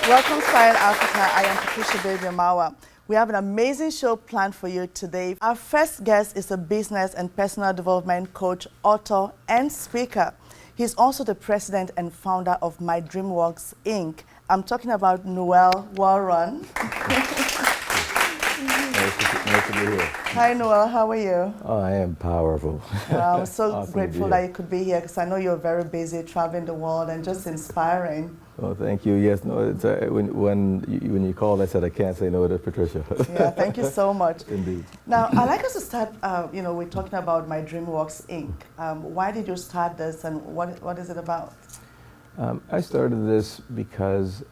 Welcome, Style Africa. I am Patricia Baby Mawa. We have an amazing show planned for you today. Our first guest is a business and personal development coach, author, and speaker. He's also the president and founder of My DreamWorks, Inc. I'm talking about Noel Walrond. Nice to be here. Hi, Noel. How are you? Oh, I am powerful. I'm so Awesome grateful that you could be here because I know you're very busy traveling the world and just inspiring. Oh, thank you. Yes, no. It's, when you called, I said I can't say no to Patricia. Yeah, thank you so much. Indeed. Now, I'd like us to start. We're talking about My DreamWorks, Inc. Why did you start this, and what is it about? I started this because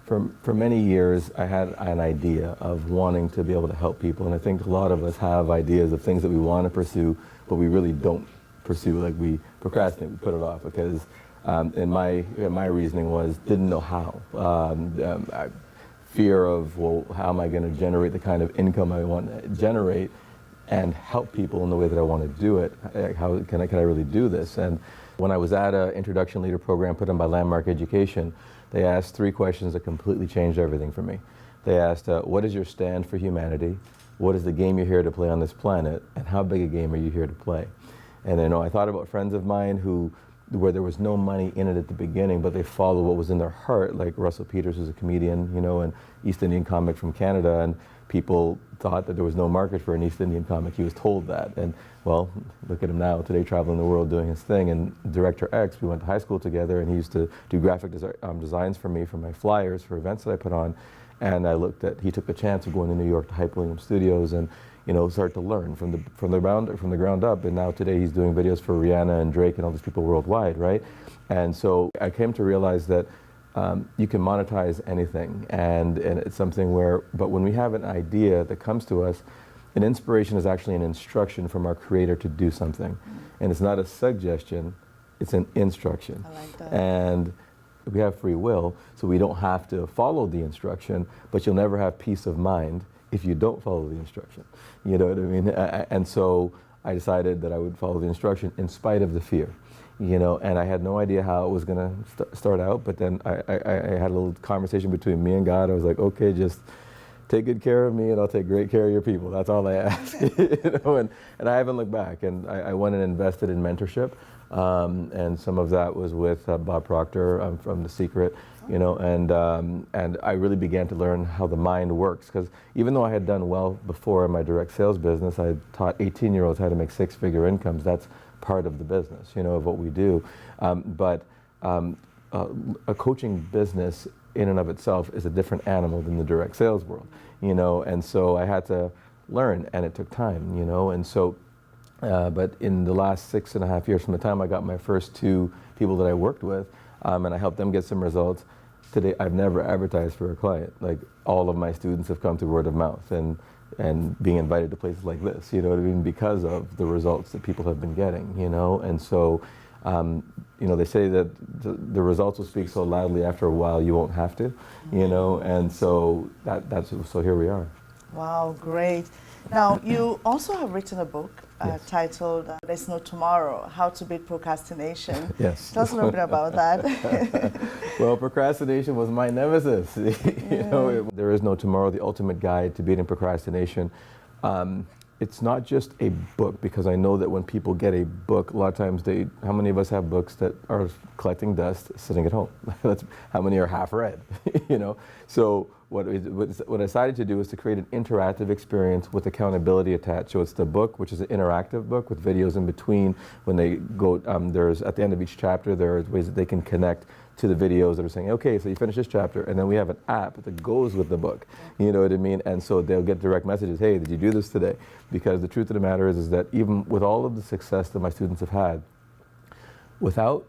for many years I had an idea of wanting to be able to help people, and I think a lot of us have ideas of things that we want to pursue, but we really don't pursue. Like we procrastinate, we put it off because. And my reasoning was didn't know how. Fear of, well, how am I going to generate the kind of income I want to generate and help people in the way that I want to do it? How can I really do this? And when I was at an introduction leader program put on by Landmark Education, they asked 3 questions that completely changed everything for me. They asked, what is your stand for humanity? What is the game you're here to play on this planet? And how big a game are you here to play? And I thought about friends of mine where there was no money in it at the beginning, but they followed what was in their heart, like Russell Peters, who's a comedian, an East Indian comic from Canada, and people thought that there was no market for an East Indian comic. He was told that, and well, look at him now, today traveling the world doing his thing. And Director X, we went to high school together, and he used to do graphic designs for me for my flyers for events that I put on, and he took the chance of going to New York to Hype Williams Studios and start to learn from the ground up. And now today he's doing videos for Rihanna and Drake and all these people worldwide, right? And so I came to realize that you can monetize anything, and it's something but when we have an idea that comes to us, an inspiration is actually an instruction from our creator to do something. And it's not a suggestion, it's an instruction. I like that. And we have free will, so we don't have to follow the instruction, but you'll never have peace of mind if you don't follow the instruction. You know what I mean? And so I decided that I would follow the instruction in spite of the fear. And I had no idea how it was going to start out, but then I had a little conversation between me and God. I was like, okay, just take good care of me and I'll take great care of your people. That's all I ask. And I haven't looked back. And I went and invested in mentorship. And some of that was with Bob Proctor from The Secret. And I really began to learn how the mind works, because even though I had done well before in my direct sales business, I had taught 18-year-olds how to make 6-figure incomes. That's part of the business, of what we do. But a coaching business in and of itself is a different animal than the direct sales world, and so I had to learn, and it took time, and so, but in the last 6.5 years from the time I got my first 2 people that I worked with, and I helped them get some results. Today, I've never advertised for a client. Like, all of my students have come through word of mouth and being invited to places like this, because of the results that people have been getting, and so, they say that the results will speak so loudly after a while you won't have to, and so so here we are. Wow, great. Now, you also have written a book Yes. Titled There's No Tomorrow, How to Beat Procrastination. Yes. Tell us a little bit about that. Well, procrastination was my nemesis. There is no tomorrow, the ultimate guide to beating procrastination. It's not just a book, because I know that when people get a book, a lot of times how many of us have books that are collecting dust sitting at home? How many are half read, So what I decided to do is to create an interactive experience with accountability attached. So it's the book, which is an interactive book with videos in between. When they go, there's at the end of each chapter, there are ways that they can connect to the videos that are saying, okay, so you finish this chapter, and then we have an app that goes with the book, you know what I mean? And so they'll get direct messages, hey, did you do this today? Because the truth of the matter is that even with all of the success that my students have had, without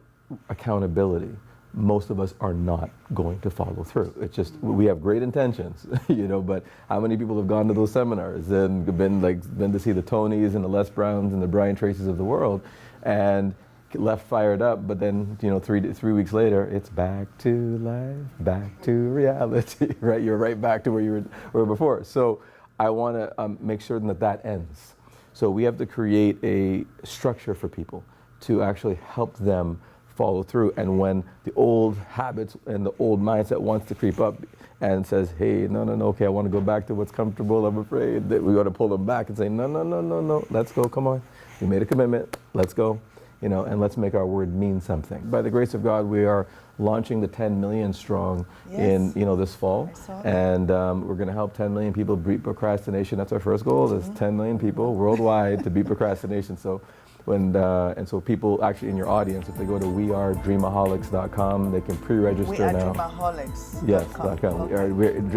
accountability, most of us are not going to follow through. It's just, we have great intentions, you know, but how many people have gone to those seminars and been to see the Tonys and the Les Browns and the Brian Tracy's of the world and left fired up, but then, you know, three weeks later, it's back to life, back to reality, right? You're right back to where you were before. So I want to make sure that that ends. So we have to create a structure for people to actually help them follow through. And when the old habits and the old mindset wants to creep up and says, hey, no, okay, I want to go back to what's comfortable, I'm afraid, that we got to pull them back and say, no, let's go, come on. We made a commitment, let's go, you know, and let's make our word mean something. By the grace of God, we are launching the 10 million strong in, you know, this fall. And we're going to help 10 million people beat procrastination. That's our first goal, is 10 million people worldwide to beat procrastination. So and so people actually in your audience, if they go to wearedreamaholics.com, they can pre-register now. Dreamaholics. Yes, .com. Okay.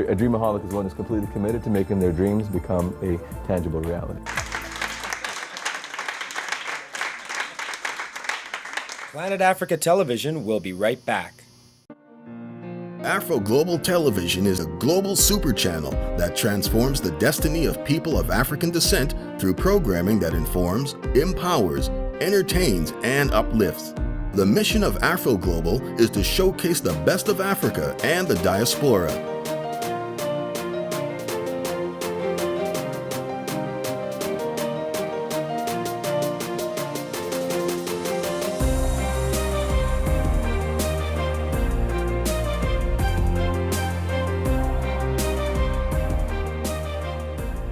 A Dreamaholic is one who's completely committed to making their dreams become a tangible reality. Planet Africa Television will be right back. Afro Global Television is a global super channel that transforms the destiny of people of African descent through programming that informs, empowers, entertains, and uplifts. The mission of Afro Global is to showcase the best of Africa and the diaspora.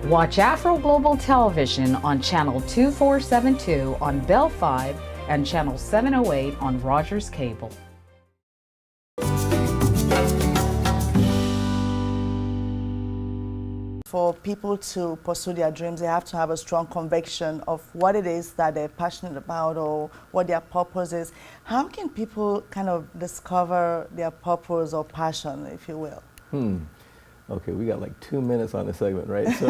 Watch Afro Global Television on Channel 2472 on Bell 5 and Channel 708 on Rogers Cable. For people to pursue their dreams, they have to have a strong conviction of what it is that they're passionate about or what their purpose is. How can people kind of discover their purpose or passion, if you will? Okay, we got like 2 minutes on this segment, right? So,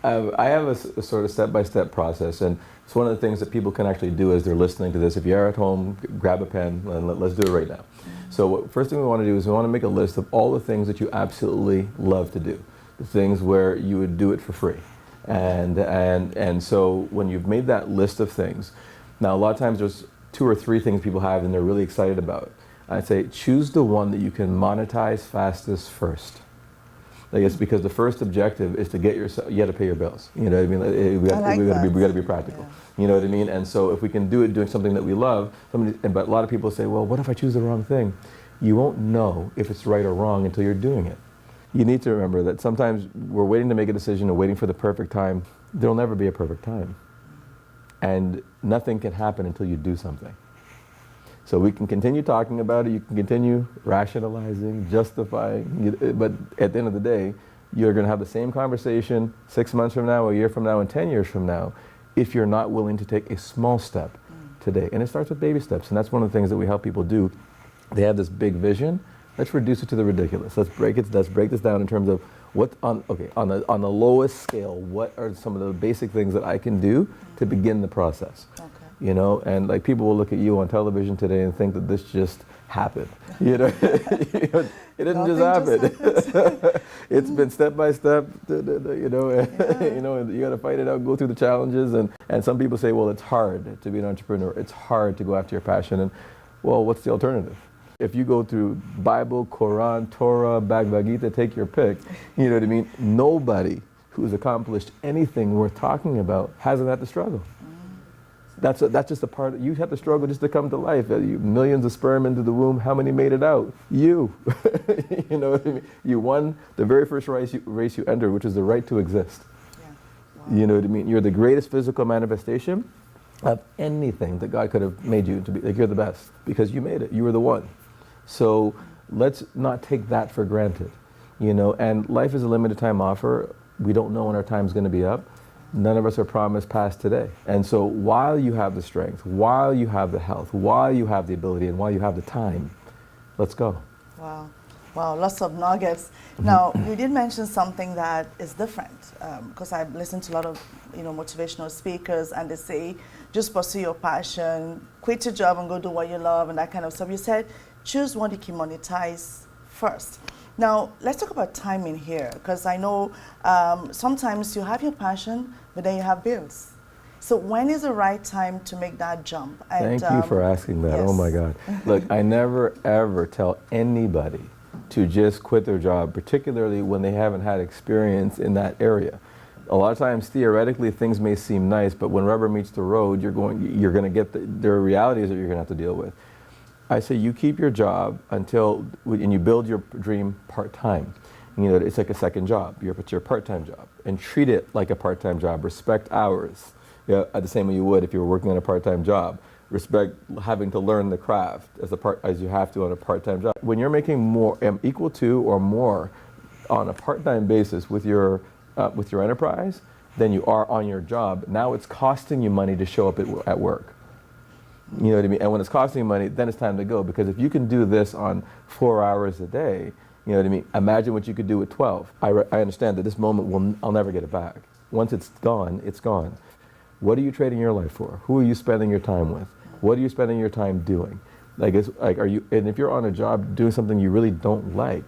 I have a sort of step-by-step process, and it's one of the things that people can actually do as they're listening to this. If you're at home, grab a pen, and let's do it right now. So first thing we want to do is we want to make a list of all the things that you absolutely love to do, the things where you would do it for free. And so when you've made that list of things, now a lot of times there's 2 or 3 things people have and they're really excited about. I'd say choose the one that you can monetize fastest first. I guess because the first objective is to get yourself, you got to pay your bills. You know what I mean? We got to be practical. Yeah. You know what I mean? And so if we can do it doing something that we love, but a lot of people say, well, what if I choose the wrong thing? You won't know if it's right or wrong until you're doing it. You need to remember that sometimes we're waiting to make a decision and waiting for the perfect time. There'll never be a perfect time. And nothing can happen until you do something. So we can continue talking about it, you can continue rationalizing, justifying, but at the end of the day, you're going to have the same conversation 6 months from now, a year from now, and 10 years from now, if you're not willing to take a small step today. And it starts with baby steps, and that's one of the things that we help people do. They have this big vision, let's reduce it to the ridiculous. Let's break this down in terms of what, on the lowest scale, what are some of the basic things that I can do to begin the process? Okay. You know, and like people will look at you on television today and think that this just happened. You know, it didn't just happen. It's been step by step. You know, you know, you got to fight it out, go through the challenges, and some people say, well, it's hard to be an entrepreneur. It's hard to go after your passion, and well, what's the alternative? If you go through Bible, Quran, Torah, Bhagavad Gita, take your pick. You know what I mean? Nobody who's accomplished anything worth talking about hasn't had to struggle. That's just a part. You have to struggle just to come to life. Millions of sperm into the womb. How many made it out? You. You know what I mean? You won the very first race you entered, which is the right to exist. Yeah. Wow. You know what I mean? You're the greatest physical manifestation of anything that God could have made you to be. Like, you're the best because you made it. You were the one. So let's not take that for granted. You know, and life is a limited time offer. We don't know when our time's going to be up. None of us are promised past today. And so while you have the strength, while you have the health, while you have the ability, and while you have the time, let's go. Wow. Wow, lots of nuggets. Now, you did mention something that is different, because I've listened to a lot of, motivational speakers, and they say, just pursue your passion, quit your job and go do what you love, and that kind of stuff. You said, choose one you can monetize first. Now, let's talk about timing here, because I know sometimes you have your passion, but then you have bills. So when is the right time to make that jump? And, Thank you for asking that. yes. Oh my God. Look, I never ever tell anybody to just quit their job, particularly when they haven't had experience in that area. A lot of times, theoretically, things may seem nice, but when rubber meets the road, you're going to get the realities that you're going to have to deal with. I say you keep your job and you build your dream part-time. It's like a second job. It's your part-time job, and treat it like a part-time job. Respect hours, the same way you would if you were working on a part-time job. Respect having to learn the craft as you have to on a part-time job. When you're making more, equal to or more on a part-time basis with your enterprise than you are on your job, now it's costing you money to show up at work. You know what I mean? And when it's costing you money, then it's time to go. Because if you can do this on 4 hours a day, you know what I mean? Imagine what you could do with 12. I understand that this moment I'll never get it back. Once it's gone, it's gone. What are you trading your life for? Who are you spending your time with? What are you spending your time doing? And if you're on a job doing something you really don't like,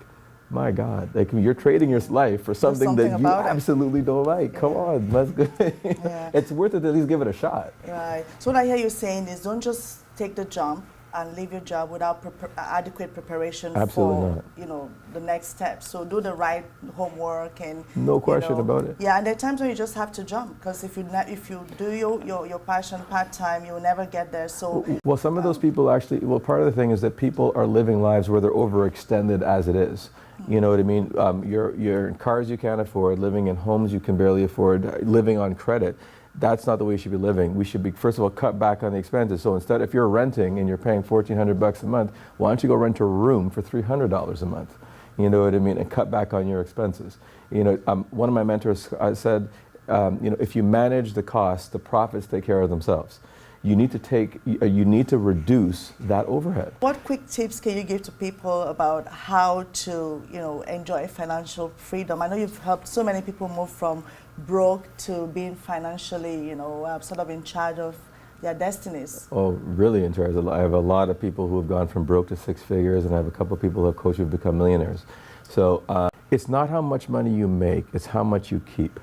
my God, you're trading your life for something that you absolutely don't like. Come on, let's go. Yeah. It's worth it to at least give it a shot. Right. So what I hear you saying is, don't just take the jump and leave your job without adequate preparation Absolutely for not. The next step. So do the right homework and no question about it. Yeah, and there are times when you just have to jump, because if you do your passion part time, you'll never get there. So well, some of those people actually. Well, part of the thing is that people are living lives where they're overextended as it is. You know what I mean? You're in cars you can't afford, living in homes you can barely afford, living on credit. That's not the way you should be living. We should be, first of all, cut back on the expenses. So instead, if you're renting and you're paying $1,400 a month, why don't you go rent a room for $300 a month? You know what I mean? And cut back on your expenses. One of my mentors said, if you manage the costs, the profits take care of themselves. You need to reduce that overhead. what quick tips can you give to people about how to, enjoy financial freedom? I know you've helped so many people move from broke to being financially, sort of in charge of their destinies. Oh, really in charge. I have a lot of people who have gone from broke to 6 figures, and I have a couple of people who I've coached who've become millionaires. So it's not how much money you make, it's how much you keep.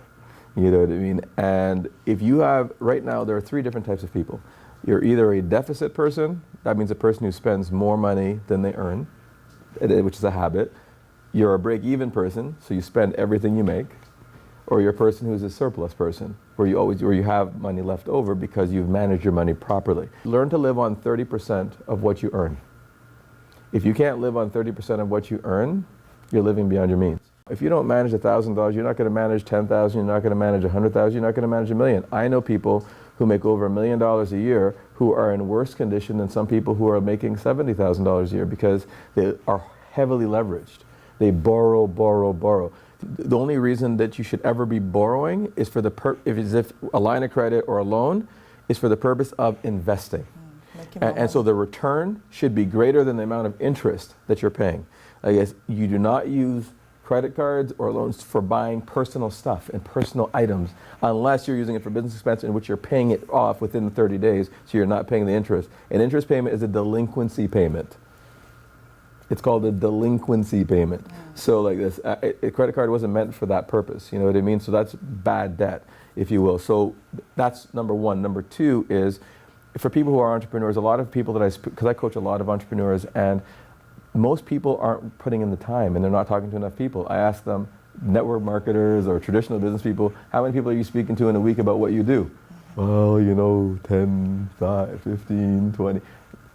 You know what I mean? And if you have, right now, there are 3 different types of people. You're either a deficit person, that means a person who spends more money than they earn, which is a habit. You're a break-even person, so you spend everything you make. Or you're a person who's a surplus person, where you have money left over because you've managed your money properly. Learn to live on 30% of what you earn. If you can't live on 30% of what you earn, you're living beyond your means. If you don't manage $1,000, you're not going to manage 10,000. You're not going to manage 100,000. You're not going to manage $1 million. I know people who make over $1 million a year who are in worse condition than some people who are making $70,000 a year because they are heavily leveraged. They borrow. The only reason that you should ever be borrowing is for if a line of credit or a loan is for the purpose of investing. And so the return should be greater than the amount of interest that you're paying. I guess you do not use credit cards or loans for buying personal stuff and personal items unless you're using it for business expense in which you're paying it off within 30 days, so you're not paying the interest. An interest payment is a delinquency payment. It's called a delinquency payment. So like this, a credit card wasn't meant for that purpose, you know what I mean? So that's bad debt, if you will. So that's number one. Number two is, for people who are entrepreneurs, a lot of people because I coach a lot of entrepreneurs, and most people aren't putting in the time and they're not talking to enough people. I ask them, network marketers or traditional business people, how many people are you speaking to in a week about what you do? Well, 10, 5, 15, 20.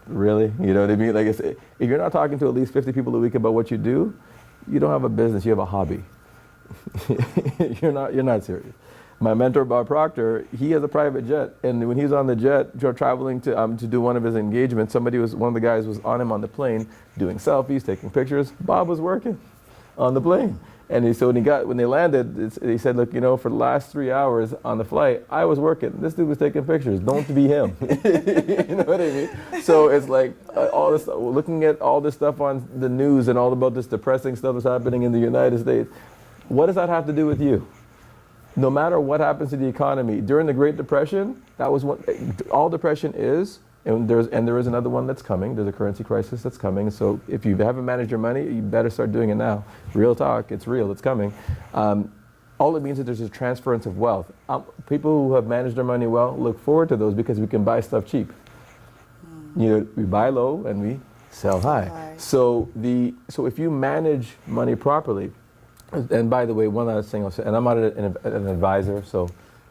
Really? You know what I mean? Like, if you're not talking to at least 50 people a week about what you do, you don't have a business, you have a hobby. You're not serious. My mentor, Bob Proctor, he has a private jet, and when he's on the jet traveling to do one of his engagements, one of the guys was on him on the plane doing selfies, taking pictures. Bob was working on the plane. And so when they landed, he said, look, you know, for the last 3 hours on the flight, I was working. This dude was taking pictures. Don't be him. You know what I mean? So it's like all this, looking at all this stuff on the news and all about this depressing stuff that's happening in the United States. What does that have to do with you? No matter what happens to the economy, during the Great Depression, that was what all depression is. And there is another one that's coming. There's a currency crisis that's coming. So if you haven't managed your money, you better start doing it now. Real talk, it's real, it's coming. All it means is there's a transference of wealth. People who have managed their money well look forward to those because we can buy stuff cheap. You know, we buy low and we sell high. So if you manage money properly, and by the way, one other thing I'll say, and I'm not an advisor, so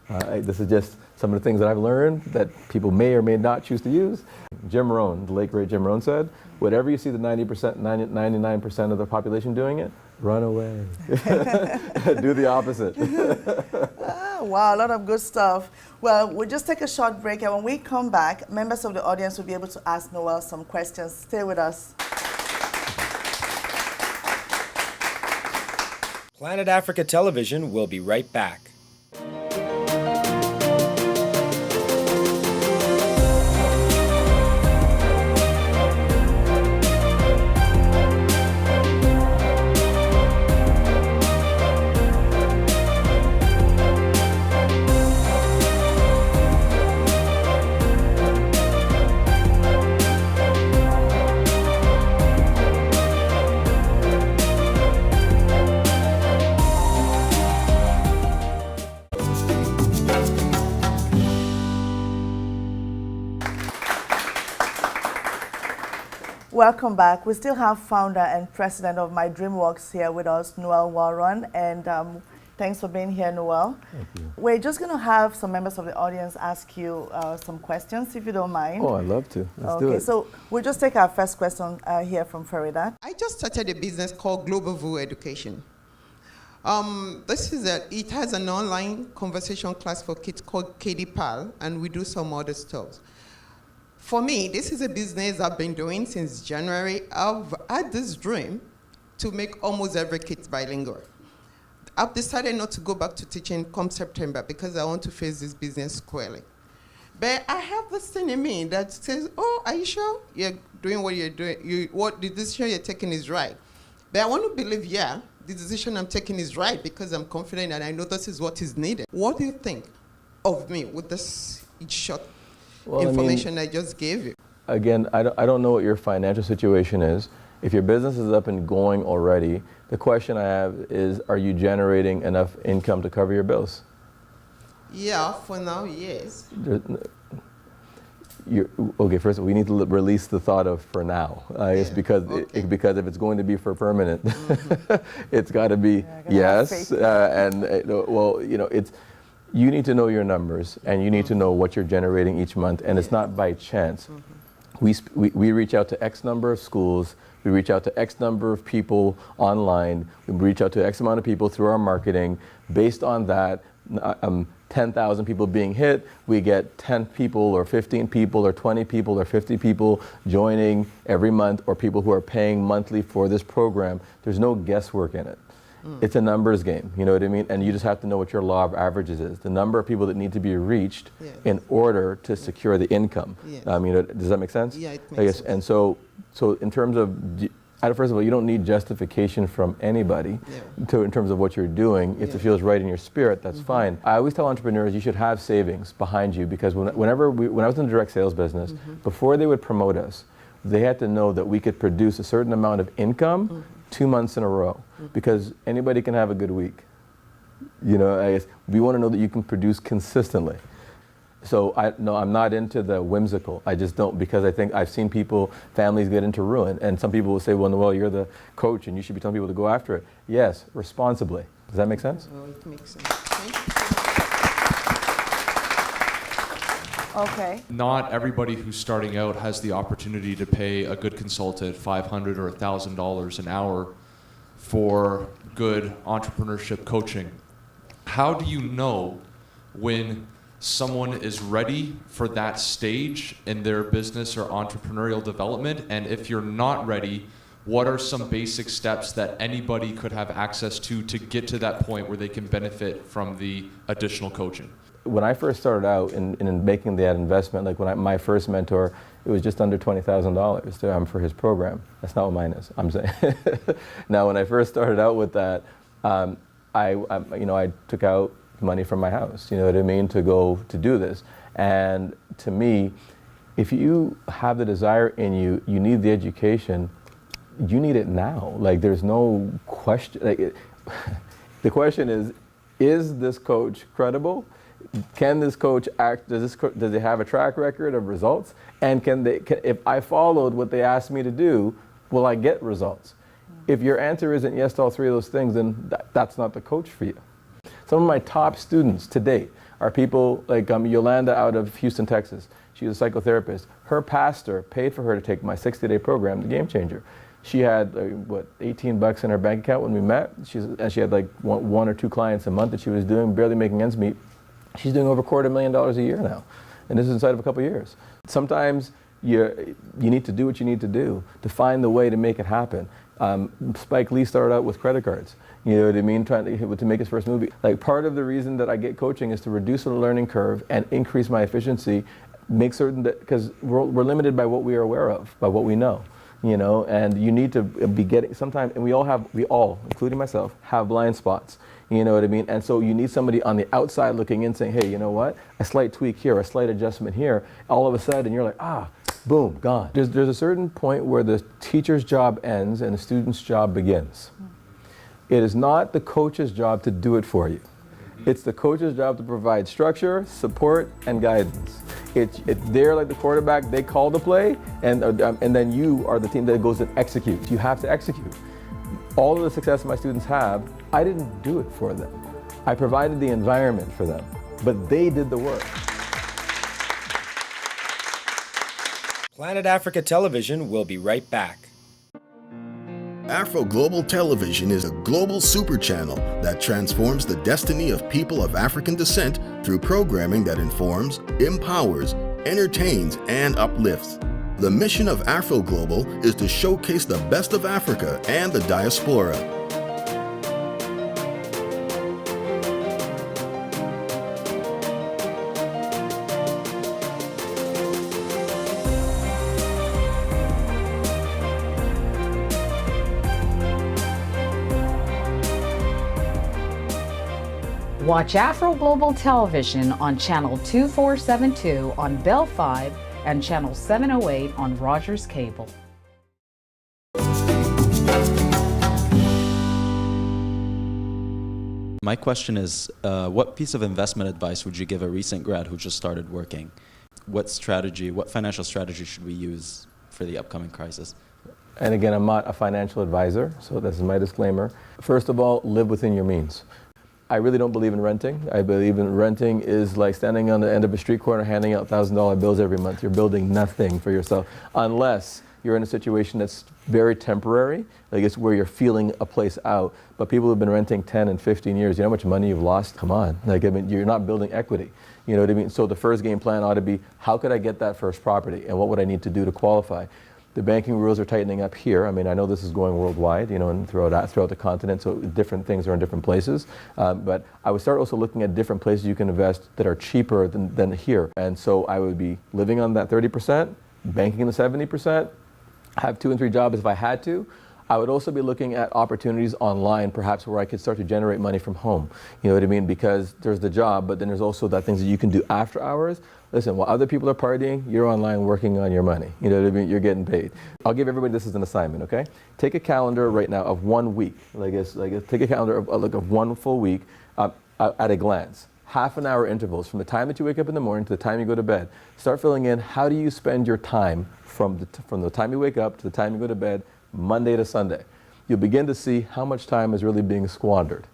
this is just some of the things that I've learned that people may or may not choose to use. Jim Rohn, the late great Jim Rohn said, whatever you see the 99% of the population doing it, run away. Do the opposite. Wow, a lot of good stuff. Well, we'll just take a short break, and when we come back, members of the audience will be able to ask Noel some questions. Stay with us. Planet Africa Television will be right back. Welcome back. We still have founder and president of My DreamWorks here with us, Noel Walrond, and thanks for being here, Noel. Thank you. We're just going to have some members of the audience ask you some questions, if you don't mind. Oh, I'd love to. Let's do it. So we'll just take our first question here from Farida. I just started a business called Global View Education. It has an online conversation class for kids called KDPAL, and we do some other stuff. For me, this is a business I've been doing since January. I've had this dream to make almost every kid bilingual. I've decided not to go back to teaching come September because I want to face this business squarely. But I have this thing in me that says, oh, are you sure you're doing what you're doing? What the decision you're taking is right. But I want to believe, yeah, the decision I'm taking is right because I'm confident and I know this is what is needed. What do you think of me with this short information I just gave you? Again, I don't know what your financial situation is. If your business is up and going already, the question I have is, are you generating enough income to cover your bills? Yeah, for now, yes. Okay, first we need to release the thought of for now. It's because because if it's going to be for permanent, it's got to be yes. Well, you know, it's. You need to know your numbers, and you need to know what you're generating each month, and it's not by chance. We reach out to X number of schools, we reach out to X number of people online, we reach out to X amount of people through our marketing. Based on that, 10,000 people being hit, we get 10 people or 15 people or 20 people or 50 people joining every month, or people who are paying monthly for this program. There's no guesswork in it. It's a numbers game, you know what I mean? And you just have to know what your law of averages is. The number of people that need to be reached in order to secure the income. You know, does that make sense? Yeah, it makes sense. And so in terms of, first of all, you don't need justification from anybody in terms of what you're doing. If it feels right in your spirit, that's fine. I always tell entrepreneurs you should have savings behind you, because when I was in the direct sales business, before they would promote us, they had to know that we could produce a certain amount of income 2 months in a row, because anybody can have a good week. You know, I guess we want to know that you can produce consistently. So I'm not into the whimsical. I just don't, because I think I've seen families get into ruin, and some people will say, well, Noel, you're the coach and you should be telling people to go after it. Yes, responsibly. Does that make sense? Oh, it makes sense. Thank you. Okay. Not everybody who's starting out has the opportunity to pay a good consultant $500 or $1,000 an hour for good entrepreneurship coaching. How do you know when someone is ready for that stage in their business or entrepreneurial development? And if you're not ready, what are some basic steps that anybody could have access to get to that point where they can benefit from the additional coaching? When I first started out in making that investment, like my first mentor, it was just under $20,000 for his program. That's not what mine is, I'm saying. Now, when I first started out with that, I took out money from my house, you know what I mean, to go to do this. And to me, if you have the desire in you, you need the education, you need it now. Like, there's no question. Like, the question is this coach credible? Can this coach act? Does they have a track record of results? And if I followed what they asked me to do, will I get results? If your answer isn't yes to all three of those things, then that's not the coach for you. Some of my top students to date are people like Yolanda out of Houston, Texas. She's a psychotherapist. Her pastor paid for her to take my 60-day program, The Game Changer. She had, $18 in her bank account when we met. And she had like one or two clients a month that she was doing, barely making ends meet. She's doing over $250,000 a year now. And this is inside of a couple of years. Sometimes you need to do what you need to do to find the way to make it happen. Spike Lee started out with credit cards. You know what I mean? Trying to make his first movie. Like, part of the reason that I get coaching is to reduce the learning curve and increase my efficiency, make certain that, because we're limited by what we are aware of, by what we know, you know, and you need to be getting, sometimes, and we all, including myself, have blind spots. You know what I mean? And so you need somebody on the outside looking in saying, hey, you know what? A slight tweak here, a slight adjustment here, all of a sudden you're like, boom, gone. There's a certain point where the teacher's job ends and the student's job begins. It is not the coach's job to do it for you. It's the coach's job to provide structure, support, and guidance. They're like the quarterback, they call the play, and then you are the team that goes and executes. You have to execute. All of the success my students have, I didn't do it for them. I provided the environment for them, but they did the work. Planet Africa Television will be right back. Afro Global Television is a global super channel that transforms the destiny of people of African descent through programming that informs, empowers, entertains, and uplifts. The mission of Afro Global is to showcase the best of Africa and the diaspora. Watch Afro Global Television on Channel 2472 on Bell 5 and Channel 708 on Rogers Cable. My question is, what piece of investment advice would you give a recent grad who just started working? What financial strategy should we use for the upcoming crisis? And again, I'm not a financial advisor, so this is my disclaimer. First of all, live within your means. I really don't believe in renting. I believe in renting is like standing on the end of a street corner handing out $1,000 bills every month. You're building nothing for yourself unless you're in a situation that's very temporary, like it's where you're feeling a place out. But people who've been renting 10 and 15 years, you know how much money you've lost? Come on, like, I mean, you're not building equity. You know what I mean? So the first game plan ought to be, how could I get that first property and what would I need to do to qualify? The banking rules are tightening up here. I mean, I know this is going worldwide, you know, and throughout the continent, so different things are in different places. But I would start also looking at different places you can invest that are cheaper than here. And so I would be living on that 30%, banking the 70%, have 2 and 3 jobs if I had to. I would also be looking at opportunities online, perhaps where I could start to generate money from home. You know what I mean? Because there's the job, but then there's also that things that you can do after hours. Listen, while other people are partying, you're online working on your money. You know what I mean? You're getting paid. I'll give everybody this as an assignment, okay? Take a calendar right now of 1 week. Take a calendar of 1 full week at a glance. Half an hour intervals from the time that you wake up in the morning to the time you go to bed. Start filling in, how do you spend your time from the time you wake up to the time you go to bed, Monday to Sunday. You'll begin to see how much time is really being squandered.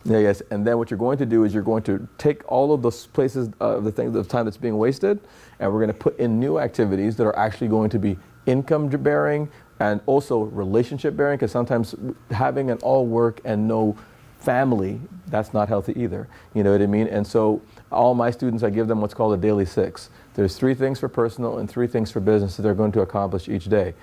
Yes, and then what you're going to do is you're going to take all of those places the time that's being wasted, and we're going to put in new activities that are actually going to be income bearing and also relationship bearing, because sometimes having an all work and no family, that's not healthy either. You know what I mean? And so all my students, I give them what's called a daily 6. There's 3 things for personal and 3 things for business that they're going to accomplish each day.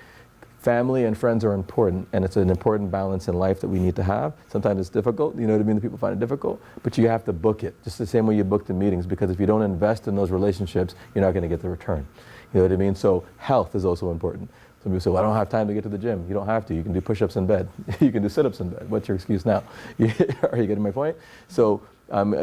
family and friends are important, and it's an important balance in life that we need to have. Sometimes it's difficult, you know what I mean? The people find it difficult, but you have to book it, just the same way you book the meetings, because if you don't invest in those relationships, you're not going to get the return. You know what I mean? So health is also important. Some people say, well, I don't have time to get to the gym. You don't have to. You can do push-ups in bed. You can do sit-ups in bed. What's your excuse now? Are you getting my point? So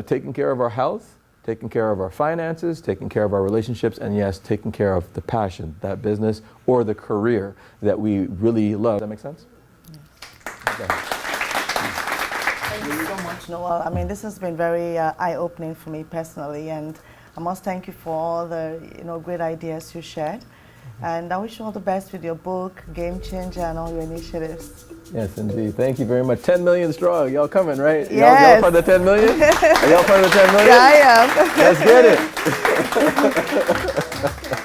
taking care of our health, taking care of our finances, taking care of our relationships, and yes, taking care of the passion, that business or the career that we really love. Does that make sense? Okay. Thank you so much, Noel. I mean, this has been very eye-opening for me personally, and I must thank you for all the great ideas you shared. And I wish you all the best with your book, Game Changer, and all your initiatives. Yes, indeed. Thank you very much. 10 million strong. Y'all coming, right? Yes. Y'all part of the 10 million? Are y'all part of the 10 million? Yeah, I am. Let's get it.